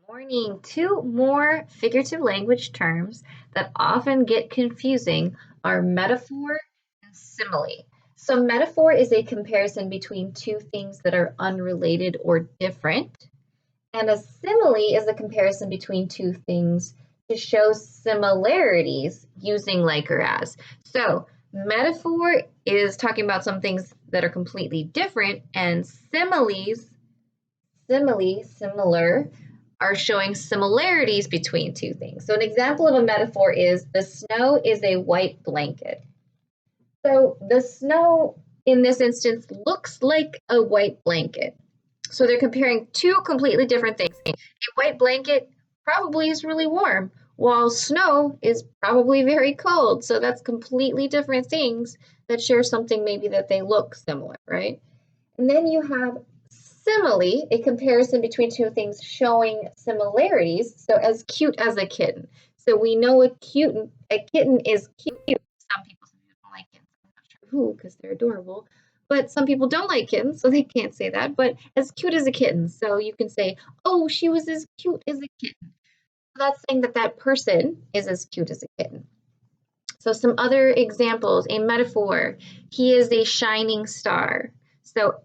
Morning. Two more figurative language terms that often get confusing are metaphor and simile. So, metaphor is a comparison between two things that are unrelated or different, and a simile is a comparison between two things to show similarities using like or as. So, metaphor is talking about some things that are completely different, and similar, are showing similarities between two things. So an example of a metaphor is the snow is a white blanket. So the snow in this instance looks like a white blanket. So they're comparing two completely different things. A white blanket probably is really warm, while snow is probably very cold. So that's completely different things that share something maybe that they look similar, right? And then you have simile, a comparison between two things showing similarities. So as cute as a kitten. So we know a kitten is cute. Some people don't like kittens. I'm not sure who, because they're adorable. But some people don't like kittens, so they can't say that. But as cute as a kitten. So you can say, oh, she was as cute as a kitten. So that's saying that that person is as cute as a kitten. So some other examples, a metaphor, he is a shining star. So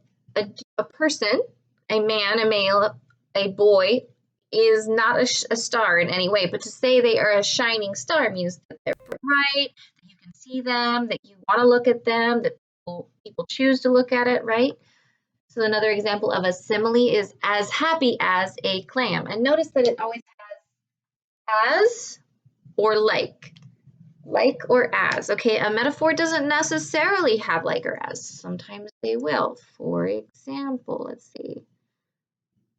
a person, a man, a male, a boy, is not a star in any way, but to say they are a shining star means that they're bright, that you can see them, that you want to look at them, that people choose to look at it, right? So another example of a simile is as happy as a clam. And notice that it always has as or like or as. Okay, a metaphor doesn't necessarily have like or as. Sometimes they will. For example, let's see.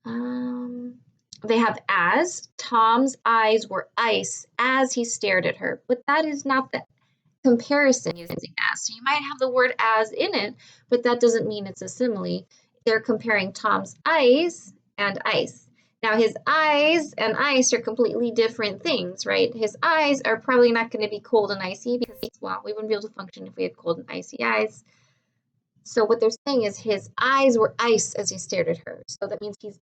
They have as. Tom's eyes were ice as he stared at her. But that is not the comparison using as. So you might have the word as in it, but that doesn't mean it's a simile. They're comparing Tom's eyes and ice. Now, his eyes and ice are completely different things, right? His eyes are probably not going to be cold and icy because, well, we wouldn't be able to function if we had cold and icy eyes. So what they're saying is his eyes were ice as he stared at her. So that means he's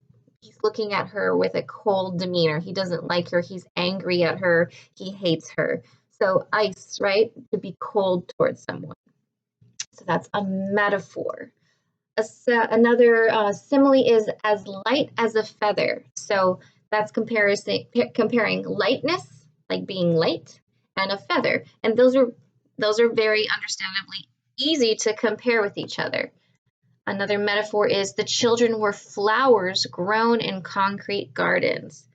looking at her with a cold demeanor. He doesn't like her. He's angry at her. He hates her. So ice, right? To be cold towards someone. So that's a metaphor. Another simile is as light as a feather. So that's comparing lightness, like being light, and a feather. And those are very understandably easy to compare with each other. Another metaphor is the children were flowers grown in concrete gardens.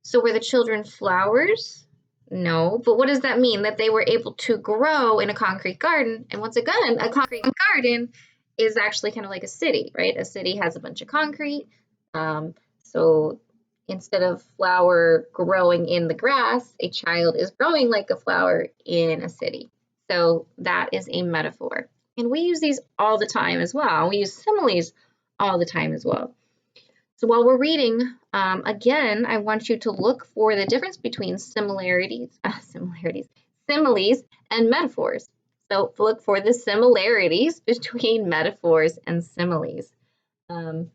So were the children flowers? No, but what does that mean? That they were able to grow in a concrete garden. And once again, a concrete garden is actually kind of like a city, right? A city has a bunch of concrete. So instead of flower growing in the grass, a child is growing like a flower in a city. So that is a metaphor. And we use these all the time as well. We use similes all the time as well. So while we're reading, again, I want you to look for the difference between similes, and metaphors. So look for the similarities between metaphors and similes. And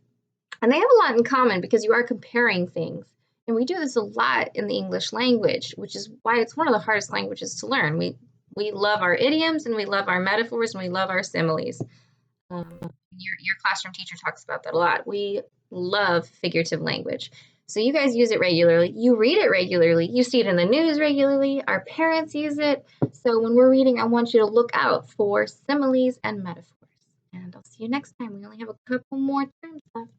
they have a lot in common because you are comparing things. And we do this a lot in the English language, which is why it's one of the hardest languages to learn. We love our idioms and we love our metaphors and we love our similes. Your classroom teacher talks about that a lot. We love figurative language. So you guys use it regularly. You read it regularly. You see it in the news regularly. Our parents use it. So when we're reading, I want you to look out for similes and metaphors. And I'll see you next time. We only have a couple more terms left.